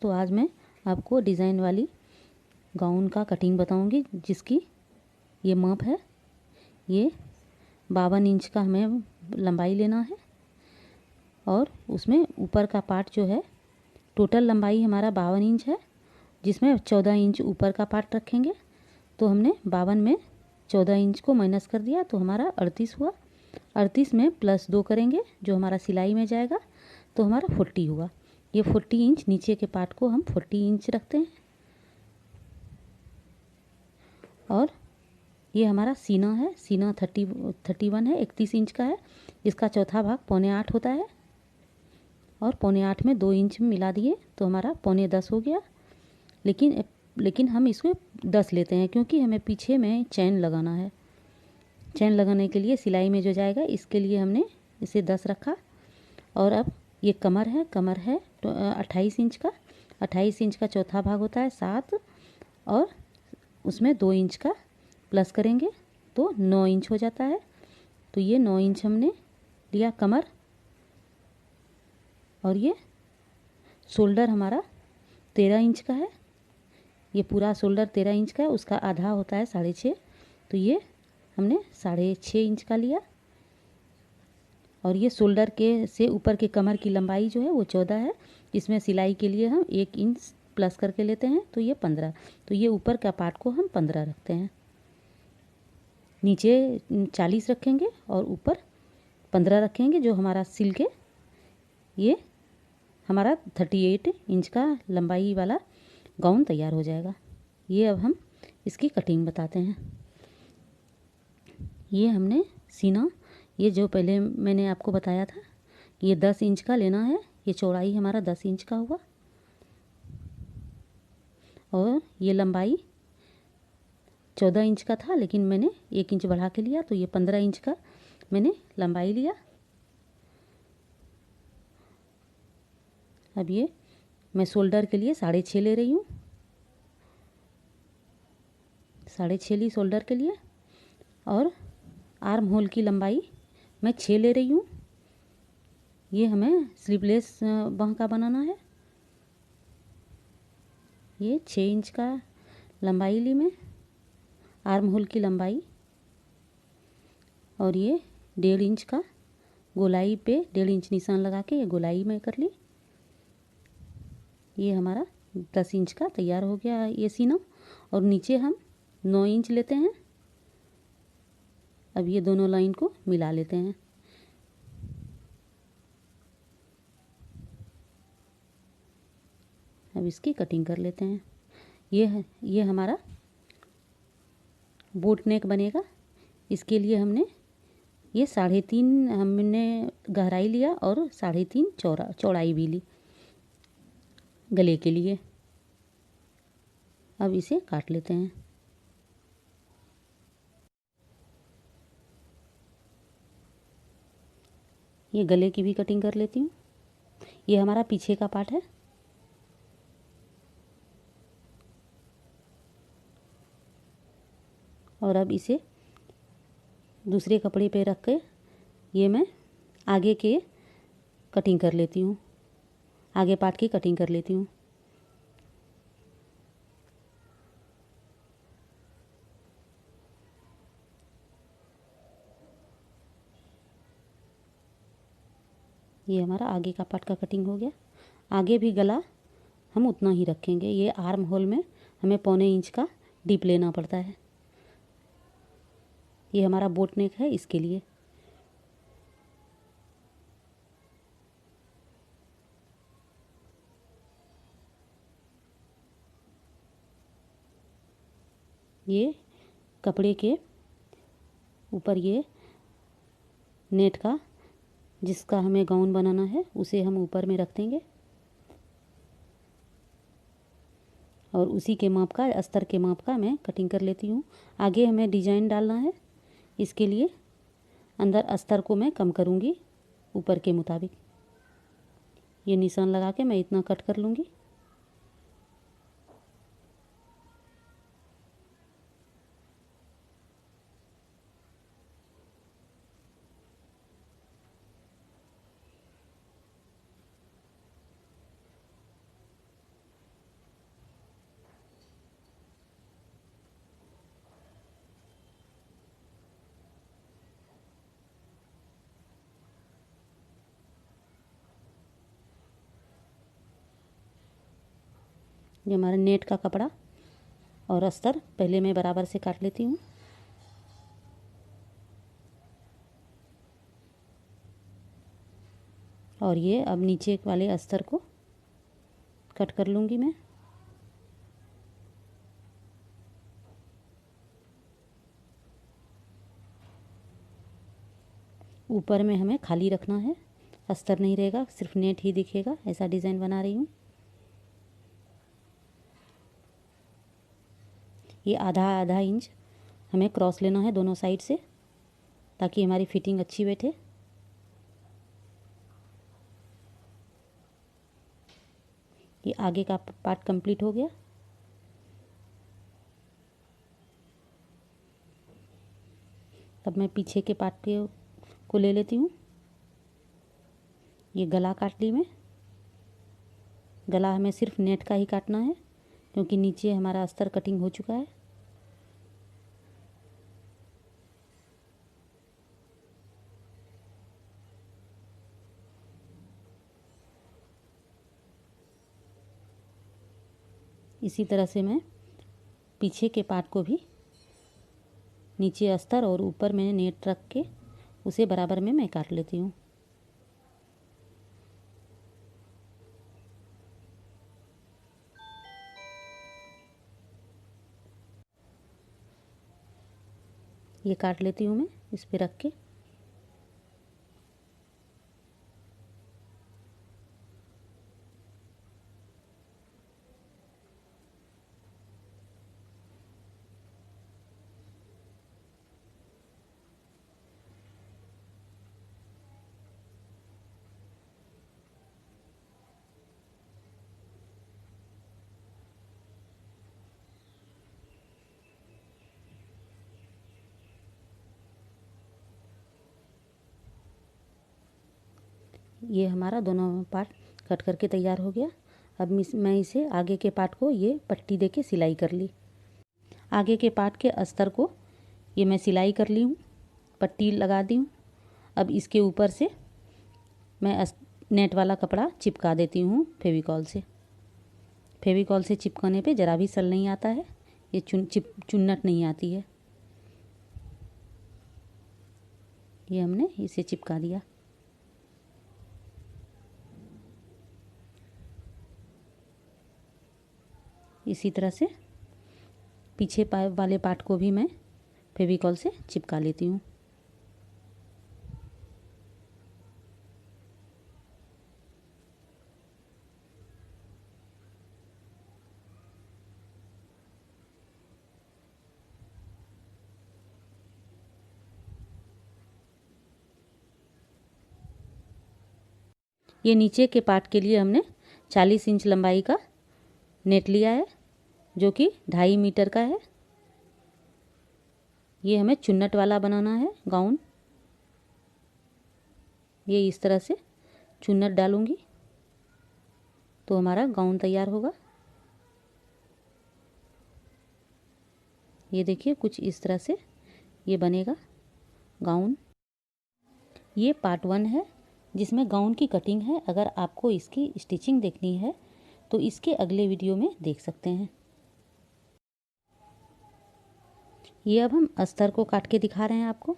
तो आज मैं आपको डिज़ाइन वाली गाउन का कटिंग बताऊंगी, जिसकी ये माप है। ये 52 इंच का हमें लंबाई लेना है और उसमें ऊपर का पार्ट जो है, टोटल लंबाई हमारा 52 इंच है, जिसमें 14 इंच ऊपर का पार्ट रखेंगे। तो हमने 52 में 14 इंच को माइनस कर दिया तो हमारा 38 हुआ। 38 में +2 करेंगे जो हमारा सिलाई में जाएगा तो हमारा 40 हुआ। ये 40 इंच नीचे के पार्ट को हम 40 इंच रखते हैं। और ये हमारा सीना है, सीना 31 है, 31 इंच का है। इसका चौथा भाग 7.25 होता है और 7.25 में 2 इंच मिला दिए तो हमारा 9.10 हो गया। लेकिन हम इसको 10 लेते हैं क्योंकि हमें पीछे में चैन लगाना है। चैन लगाने के लिए सिलाई में जो जाएगा, इसके लिए हमने इसे 10 रखा। और अब ये कमर है तो 28 इंच का। 28 इंच का चौथा भाग होता है 7 और उसमें 2 इंच का प्लस करेंगे तो 9 इंच हो जाता है। तो ये 9 इंच हमने लिया कमर। और ये शोल्डर हमारा 13 इंच का है। ये पूरा शोल्डर 13 इंच का है, उसका आधा होता है 6.5। तो ये हमने 6.5 इंच का लिया। और ये शोल्डर के से ऊपर के कमर की लंबाई जो है वो 14 है। इसमें सिलाई के लिए हम 1 इंच प्लस करके लेते हैं तो ये 15। तो ये ऊपर का पार्ट को हम 15 रखते हैं। नीचे 40 रखेंगे और ऊपर 15 रखेंगे, जो हमारा सिल के ये हमारा 38 इंच का लंबाई वाला गाउन तैयार हो जाएगा। ये अब हम इसकी कटिंग बताते हैं। ये हमने सीना, ये जो पहले मैंने आपको बताया था, ये 10 इंच का लेना है। ये चौड़ाई हमारा 10 इंच का हुआ और ये लंबाई 14 इंच का था, लेकिन मैंने 1 इंच बढ़ा के लिया तो ये 15 इंच का मैंने लंबाई लिया। अब ये मैं शोल्डर के लिए 6.5 ले रही हूँ। 6.5 ली शोल्डर के लिए। और आर्म होल की लंबाई मैं 6 ले रही हूँ। ये हमें स्लीवलेस बाह का बनाना है। ये 6 इंच का लंबाई ली मैं, आर्म होल की लंबाई। और ये 1.5 इंच का गोलाई पे 1.5 इंच निशान लगा के ये गोलाई में कर ली। ये हमारा 10 इंच का तैयार हो गया ये सीना। और नीचे हम 9 इंच लेते हैं। अब ये दोनों लाइन को मिला लेते हैं। अब इसकी कटिंग कर लेते हैं। ये हमारा बोट नेक बनेगा। इसके लिए हमने ये 3.5 हमने गहराई लिया और 3.5 चौड़ाई भी ली गले के लिए। अब इसे काट लेते हैं। ये गले की भी कटिंग कर लेती हूँ। ये हमारा पीछे का पार्ट है। और अब इसे दूसरे कपड़े पे रख के ये मैं आगे के कटिंग कर लेती हूँ, आगे पार्ट की कटिंग कर लेती हूँ। ये हमारा आगे का पार्ट का कटिंग हो गया। आगे भी गला हम उतना ही रखेंगे। ये आर्म होल में हमें 1.25 इंच का डीप लेना पड़ता है। ये हमारा बोट नेक है, इसके लिए। ये कपड़े के ऊपर ये नेट का जिसका हमें गाउन बनाना है उसे हम ऊपर में रख देंगे। और उसी के माप का, अस्तर के माप का मैं कटिंग कर लेती हूँ। आगे हमें डिजाइन डालना है, इसके लिए अंदर अस्तर को मैं कम करूँगी ऊपर के मुताबिक। ये निशान लगा के मैं इतना कट कर लूँगी। ये हमारा नेट का कपड़ा और अस्तर पहले मैं बराबर से काट लेती हूँ। और ये अब नीचे वाले अस्तर को कट कर लूँगी मैं। ऊपर में हमें खाली रखना है, अस्तर नहीं रहेगा, सिर्फ नेट ही दिखेगा, ऐसा डिज़ाइन बना रही हूँ। ये आधा आधा इंच हमें क्रॉस लेना है दोनों साइड से, ताकि हमारी फिटिंग अच्छी बैठे। ये आगे का पार्ट कंप्लीट हो गया। अब मैं पीछे के पार्ट को ले लेती हूँ। ये गला काट ली मैं। गला हमें सिर्फ नेट का ही काटना है, क्योंकि नीचे हमारा अस्तर कटिंग हो चुका है। इसी तरह से मैं पीछे के पार्ट को भी नीचे अस्तर और ऊपर मैंने नेट रख के उसे बराबर में मैं काट लेती हूँ। ये काट लेती हूँ मैं इस पे रख के। ये हमारा दोनों पार्ट कट करके तैयार हो गया। अब मैं इसे आगे के पार्ट को ये पट्टी देके सिलाई कर ली। आगे के पार्ट के अस्तर को ये मैं सिलाई कर ली हूँ, पट्टी लगा दी हूँ। अब इसके ऊपर से मैं नेट वाला कपड़ा चिपका देती हूँ फेविकॉल से। फेविकॉल से चिपकाने पे ज़रा भी सल नहीं आता है, ये चुन्नट नहीं आती है। ये हमने इसे चिपका दिया। इसी तरह से पीछे वाले पार्ट को भी मैं फेविकॉल से चिपका लेती हूँ। ये नीचे के पार्ट के लिए हमने 40 इंच लंबाई का नेट लिया है, जो कि 2.5 मीटर का है। ये हमें चुन्नट वाला बनाना है गाउन। ये इस तरह से चुन्नट डालूंगी तो हमारा गाउन तैयार होगा। ये देखिए कुछ इस तरह से ये बनेगा गाउन। ये पार्ट 1 है जिसमें गाउन की कटिंग है। अगर आपको इसकी स्टिचिंग देखनी है तो इसके अगले वीडियो में देख सकते हैं। ये अब हम अस्तर को काट के दिखा रहे हैं आपको।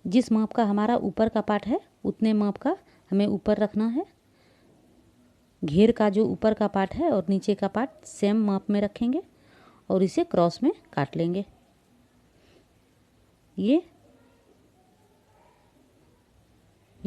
जिस माप का हमारा ऊपर का पार्ट है उतने माप का हमें ऊपर रखना है। घेर का जो ऊपर का पार्ट है और नीचे का पार्ट सेम माप में रखेंगे और इसे क्रॉस में काट लेंगे। ये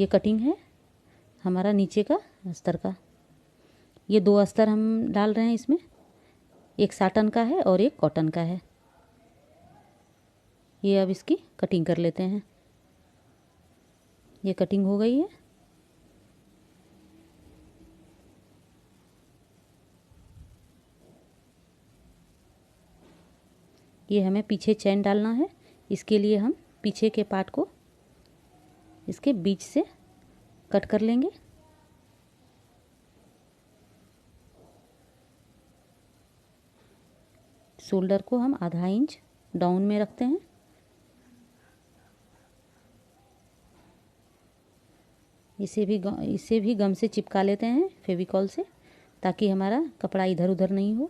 कटिंग है हमारा नीचे का अस्तर का। ये 2 अस्तर हम डाल रहे हैं इसमें, एक साटन का है और एक कॉटन का है। ये अब इसकी कटिंग कर लेते हैं। ये कटिंग हो गई है। ये हमें पीछे चैन डालना है, इसके लिए हम पीछे के पार्ट को इसके बीच से कट कर लेंगे। शोल्डर को हम आधा इंच डाउन में रखते हैं। इसे भी गम से चिपका लेते हैं फेविकॉल से, ताकि हमारा कपड़ा इधर उधर नहीं हो,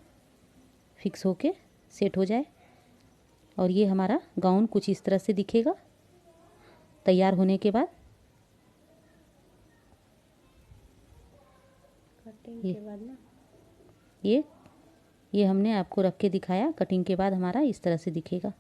फिक्स होके सेट हो जाए। और ये हमारा गाउन कुछ इस तरह से दिखेगा तैयार होने के बाद। कटिंग के बाद ना ये हमने आपको रख के दिखाया। कटिंग के बाद हमारा इस तरह से दिखेगा।